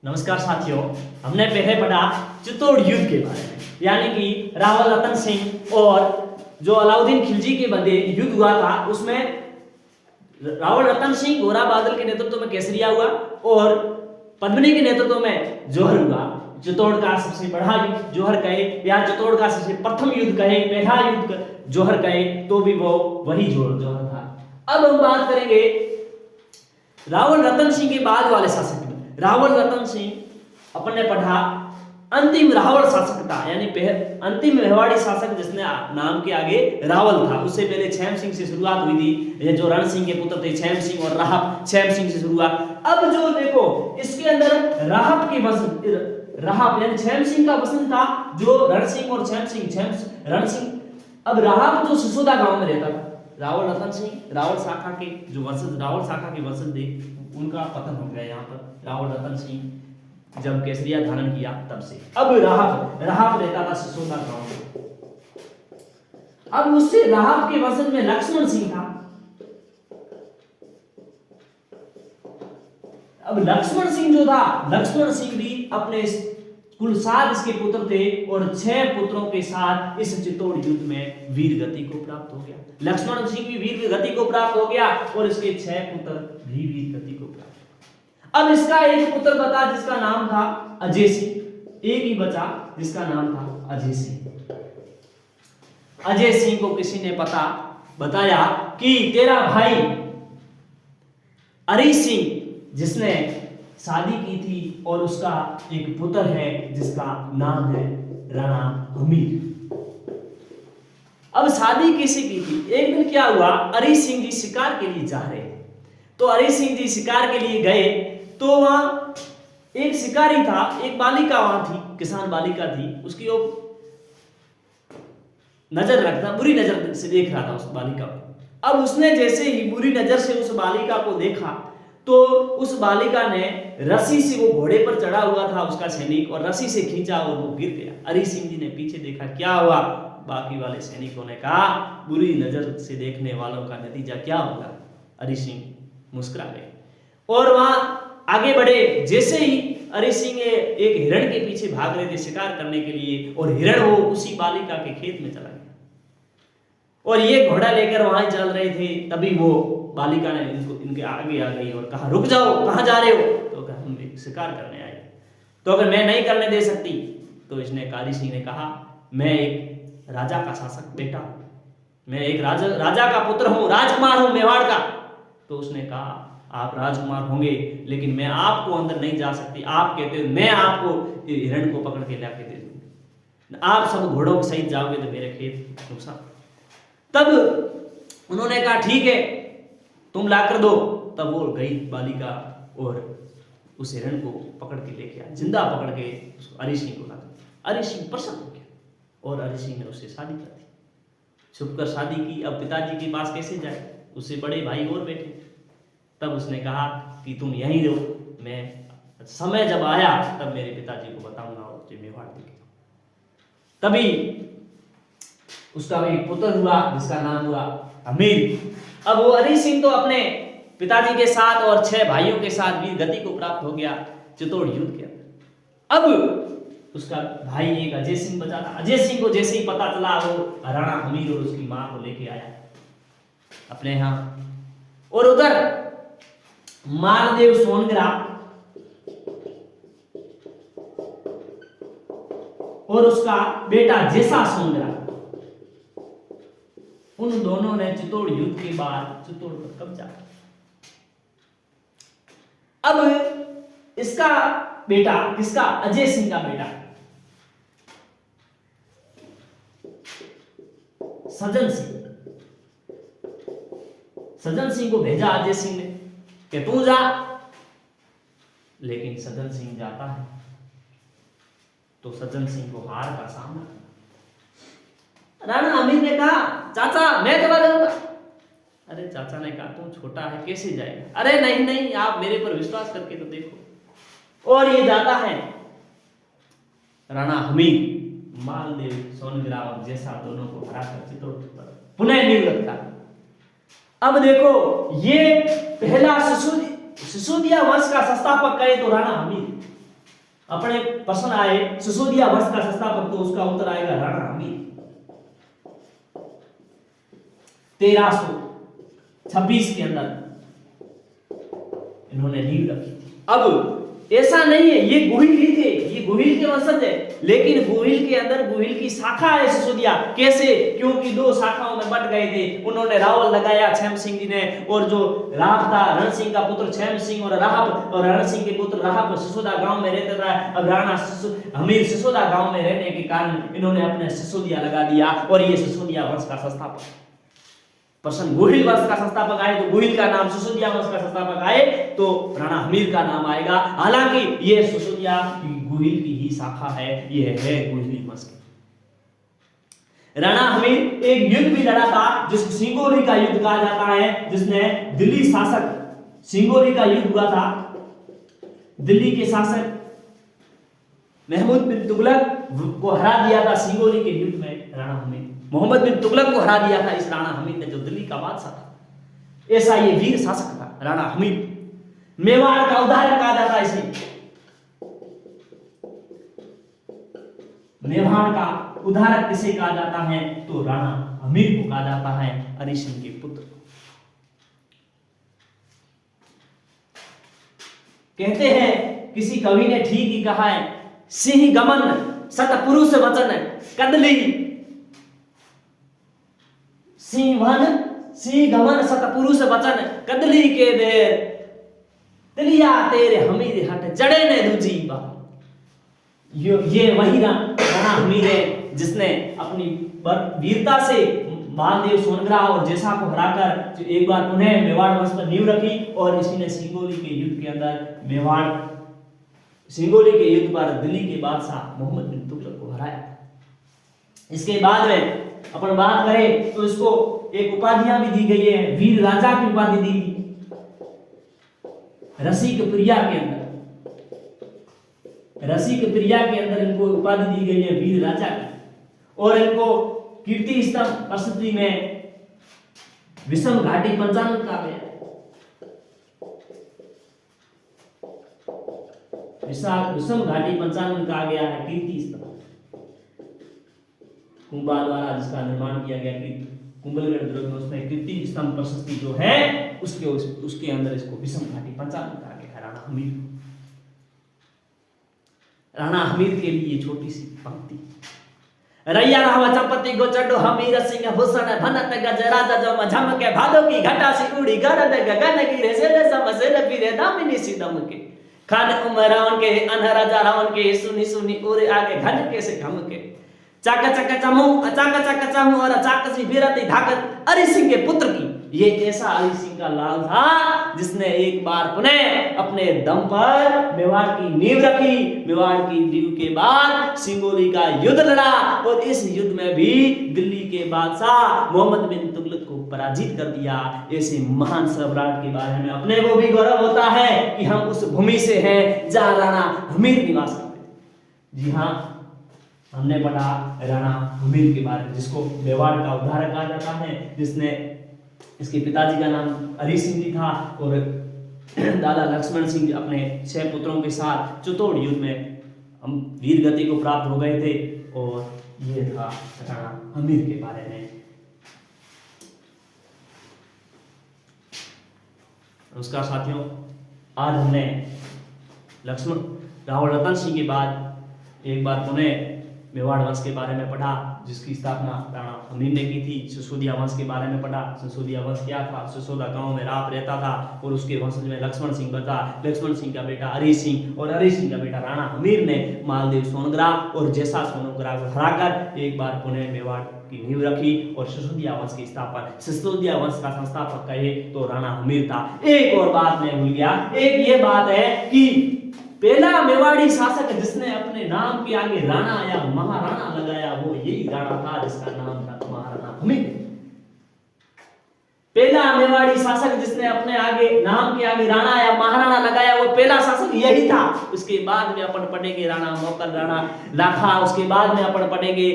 नमस्कार साथियों, हमने पहले पढ़ा चित्तौड़ युद्ध के बारे में, यानी कि रावल रतन सिंह और जो अलाउद्दीन खिलजी के मध्य युद्ध हुआ था। उसमें रावल रतन सिंह गोरा बादल के नेतृत्व में केसरिया हुआ और पद्मिनी के नेतृत्व में जौहर हुआ। चित्तौड़ का सबसे बड़ा युद्ध जौहर कहे या चित्तौड़ का सबसे प्रथम युद्ध कहे, पहला युद्ध जौहर कहे तो भी वो वही जौहर था। अब हम बात करेंगे रावल रतन सिंह के बाद वाले शासक। रावल रतन सिंह अपन ने पढ़ा अंतिम रावल शासक था, यानी अंतिम मेवाड़ी शासक जिसने नाम के आगे रावल था। उससे पहले छेम सिंह से शुरुआत हुई थी, ये जो रण सिंह के पुत्र थे छेम सिंह और राहब, छेम सिंह से शुरुआत। अब जो देखो इसके अंदर राहब के वंश, राहब यानी छेम सिंह का वंश था, जो रण सिंह और छेम सिंह, रण सिंह। अब राहब जो सिसोदा गांव में रहता था, रावल रतन सिंह रावल शाखा के जो वंशज, रावल शाखा के वंशज थे, उनका पतन हो गया यहाँ पर। रावल रतन सिंह जब केसरिया धारण किया तब से। अब राहब रहता था सिसोदा गांव में। अब उससे राहब के वंशज में लक्ष्मण सिंह था। अब लक्ष्मण सिंह जो था, लक्ष्मण सिंह भी अपने कुल 7 इसके पुत्र थे और 6 पुत्रों के साथ इस चित्तौड़ युद्ध में वीर गति को प्राप्त हो गया। लक्ष्मण सिंह भी वीर गति को प्राप्त हो गया और इसके 6 पुत्र भी वीर गति को प्राप्त। अब इसका एक पुत्र बता जिसका नाम था अजय सिंह, एक ही बचा जिसका नाम था अजय सिंह। अजय सिंह को किसी ने पता बताया कि तेरा भाई अरी सिंह जिसने शादी की थी और उसका एक पुत्र है जिसका नाम है राणा हमीर। अब शादी किसी की थी। एक दिन क्या हुआ, अरी सिंह जी शिकार के लिए जा रहे थे। तो अरी सिंह जी शिकार के लिए गए तो वहां एक शिकारी था, एक बालिका वहां थी, किसान बालिका थी। उसकी वो नजर रखता, बुरी नजर से देख रहा था उस बालिका को। अब उसने जैसे ही बुरी नजर से उस बालिका को देखा तो उस बालिका ने रस्सी से, वो घोड़े पर चढ़ा हुआ था उसका सैनिक, और रस्सी से खींचा और वो गिर गया। अरी सिंह जी ने पीछे देखा, क्या हुआ? बाकी वाले सैनिकों ने कहा बुरी नजर से देखने वालों का नतीजा क्या होगा। अरी सिंह मुस्कुरा गए और वहां आगे बढ़े। जैसे ही अरी सिंह एक हिरण के पीछे भाग रहे थे शिकार करने के लिए, और हिरण वो उसी बालिका के खेत में चला गया और ये घोड़ा लेकर वहां चल रहे थे। तभी वो बालिका ने इनके आगे आ गई और कहा, रुक जाओ, कहां जा रहे हो? तो कहा, हम शिकार करने आए। तो अगर मैं नहीं करने दे सकती? तो इसने कारी सिंह ने कहा, मैं एक राजा का शासक बेटा हूं, मैं एक राजा का पुत्र हूं, राजकुमार हूं मेवाड़ का। तो उसने कहा, आप राजकुमार होंगे लेकिन मैं आपको अंदर नहीं जा सकती। आप कहते हो मैं आपको हिरण को पकड़ के लाके दे दूंगी, आप सब घोड़ों के सहित जाओगे तो मेरे खेत नुकसान। तब उन्होंने कहा, ठीक है तुम ला कर दो। तब वो गई बालिका और उस हिरण को पकड़ के लेके आया, जिंदा पकड़ के उसको अरी सिंह को ला। अरी सिंह प्रसन्न हो गया और अरी सिंह ने उससे शादी कर दी, छुपकर शादी की। अब पिताजी के पास कैसे जाए, उससे बड़े भाई और बैठे। तब उसने कहा कि तुम यहीं रहो, मैं समय जब आया तब मेरे पिताजी को बताऊंगा और मेवाड़ देंगे। तभी उसका एक पुत्र हुआ जिसका नाम हुआ हमीर। अब वो अरी सिंह तो अपने पिताजी के साथ और 6 भाइयों के साथ वीर गति को प्राप्त हो गया चित्तौड़ युद्ध के अंदर। अब उसका भाई एक अजय सिंह बचा था। अजय सिंह को जैसे ही पता चला, वो राणा हमीर और उसकी मां को लेके आया अपने यहां, और उधर मालदेव सोनग्रा और उसका बेटा जैसा सोनग्रा, उन दोनों ने चित्तौड़ युद्ध के बाद चित्तौड़ पर कब्जा। अब इसका बेटा, किसका? अजय सिंह का बेटा सज्जन सिंह। सज्जन सिंह को भेजा अजय सिंह ने कि तू जा, लेकिन सज्जन सिंह जाता है तो सज्जन सिंह को हार का सामना। राणा हमीर ने कहा, चाचा मैं चला जाऊंगा। अरे चाचा ने कहा, तू छोटा है कैसे जाएगा? अरे नहीं नहीं, आप मेरे पर विश्वास करके तो देखो। और ये जाता है। राणा हमीर मालदेव सोनग्रा और जैसा दोनों को हराकर चित्तौड़ पर पुनः नींव रखता। अब देखो ये पहला सिसोदिया वंश का संस्थापक कहे तो राणा हमीर, अपने प्रश्न आए सिसोदिया वंश का संस्थापक, तो उसका उत्तर आएगा राणा हमीर। 1326 के अंदर इन्होंने नींव रखी थी। अब ऐसा नहीं है ये गोहिल ही थे, ये गोहिल के वंशज है, लेकिन गोहिल के अंदर गोहिल की शाखा है सिसोदिया। कैसे? क्योंकि दो शाखाओं में बट गए थे। उन्होंने रावल लगाया छैम सिंह जी ने, और जो राहब था रण सिंह का पुत्र छैम सिंह, और राहब और रण सिंह के पुत्र राहब सिसोदा गांव में रहते था। अब राणा हमीर सिसोदा गांव में रहने के कारण इन्होंने अपने सिसोदिया लगा दिया, और ये सिसोदिया वंश का संस्थापक। प्रश्न गोहिल वंश का संस्थापक आए तो गोहिल का नाम, सिसोदिया वंश का संस्थापक आए तो राणा हमीर का नाम आएगा। हालांकि ये सिसोदिया गोहिल की ही शाखा है, ये है गोहिली वंश की। राणा हमीर एक युद्ध भी लड़ा था जिसको सिंगोली का युद्ध कहा जाता है, जिसने दिल्ली शासक, सिंगोली का युद्ध हुआ था, दिल्ली के शासक महमूद बिन तुगलक को हरा दिया था सिंगोली के युद्ध में राणा हमीर। मोहम्मद बिन तुगलक को हरा दिया था इस राणा हमीर ने, जो दिल्ली का बादशाह था। ऐसा ये वीर शासक था राणा हमीर। मेवाड़ का उदाहरण कहा जाता है इसे, मेवाड़ का उदाहरण किसे कहा जाता है तो राणा हमीर को कहा जाता है, हरि सिंह के पुत्र। कहते हैं किसी कवि ने ठीक ही कहा है, सिंह गमन सतपुरुष वचन कदली, सिंह गमन सतपुरुष वचन कदली के देर, दिलिया तेरे हमीर हट जड़े ने दूजी बात। ये वही राणा हमीर है जिसने अपनी वीरता से मालदेव सोनग्रा और जैसा को हराकर एक बार पुनः मेवाड़ वंश पर नींव रखी, और इसी ने सिंगोली के युद्ध के अंदर मेवाड़, सिंगोली के युद्ध पर दिल्ली के बादशाह मोहम्मद बिन तुगलक को हराया। इसके बाद में अपन बात करें तो इसको एक उपाधियां भी दी गई है, वीर राजा की उपाधि दी रसिक प्रिया के अंदर, रसिक प्रिया के अंदर इनको उपाधि दी गई है वीर राजा की, और इनको कीर्ति स्तंभ प्रसिद्धि में विषम घाटी पंचानन कहा गया, विषम घाटी पंचानन कहा गया है कीर्ति स्तंभ। कुंभा द्वारा जिसका निर्माण किया गया कि कुंभलगढ़ दुर्ग में, उसमें कीर्ति स्तंभ प्रशस्ति जो है उसके अंदर इसको विषम घाटी पंचानन कहा गया है राणा हमीर। राणा हमीर के लिए छोटी सी पंक्ति, रैया रावा चपति गो चढ़ो हमीर सिंह भूषण भनत गज राजा जम झमके भादो की घटा सी उड़ी गरद गगन गिरे से समसे पीरे दामिनी सी दम के खान उमर रावण के अनहर राजा रावण के सुनी सुनी उरे आगे घन के से घम के चाका चाका चमू और चाक सी फिरती धाकत हरि सिंह के पुत्र की। ये ऐसा हरि सिंह का लाल था जिसने एक बार पुनः अपने दम पर मेवाड़ की नींव रखी। मेवाड़ की नींव के बाद सिंगोली का युद्ध लड़ा, और इस युद्ध में भी दिल्ली के बादशाह मोहम्मद बिन तुगलक को पराजित कर दिया। ऐसे महान सम्राट के बारे में अपने को भी गौरव होता है कि हम उस भूमि से हैं जहां राणा हमीर निवास करते थे। जी हाँ, हमने पढ़ा राणा हमीर के बारे में, जिसको मेवाड़ का उदाहरण कहा जाता है, जिसने, इसके पिताजी का नाम हरि सिंह जी था, और दादा लक्ष्मण सिंह अपने 6 पुत्रों के साथ चित्तौड़ युद्ध में हम वीर गति को प्राप्त हो गए थे। और ये था राणा हमीर के बारे में। नमस्कार साथियों, आज हमने लक्ष्मण रावण रतन सिंह के बाद एक बार पुनः मेवाड़ वंश के बारे में पढ़ा, जिसकी स्थापना राणा हमीर ने की थी। सिसोदिया वंश के बारे में पढ़ा, सिसोदिया वंश क्या था। सिसोदा गांव में राप रहता था, और उसके वंशज में लक्ष्मण सिंह बचा। लक्ष्मण सिंह का बेटा हरि सिंह, और हरि सिंह का बेटा राणा हमीर ने मालदेव सोनग्रा और जैसा सोनग्रा को हराकर एक बार पुनः मेवाड़ की नींव रखी, और सिसोदिया वंश की स्थापना, सिसोदिया वंश का संस्थापक कहे तो राणा हमीर था। एक और बात मैं भूल गया, एक ये बात है कि पहला मेवाड़ी शासक जिसने अपने नाम के आगे राणा या महाराणा लगाया, वो यही राणा था जिसका नाम था महाराणा हमीर। पहला मेवाड़ी शासक जिसने अपने आगे नाम के आगे राणा या महाराणा लगाया, वो पहला शासक यही था। उसके बाद में अपन पढ़ेंगे राणा मोकल, राणा लाखा, उसके बाद में अपन पढ़ेंगे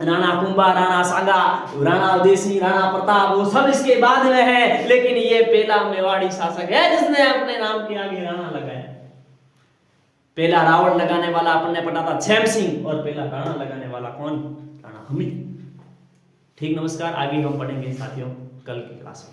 राणा कुंभा, राणा सांगा, राणा उदयसिंह, राणा प्रताप, वो सब इसके बाद में है। लेकिन ये पहला मेवाड़ी शासक है जिसने अपने नाम के आगे राणा लगाया। पहला रावण लगाने वाला अपन ने पढ़ा था छेम सिंह और पहला राणा लगाने वाला कौन? राणा हमीद। ठीक, नमस्कार। आगे हम पढ़ेंगे साथियों कल की क्लास में।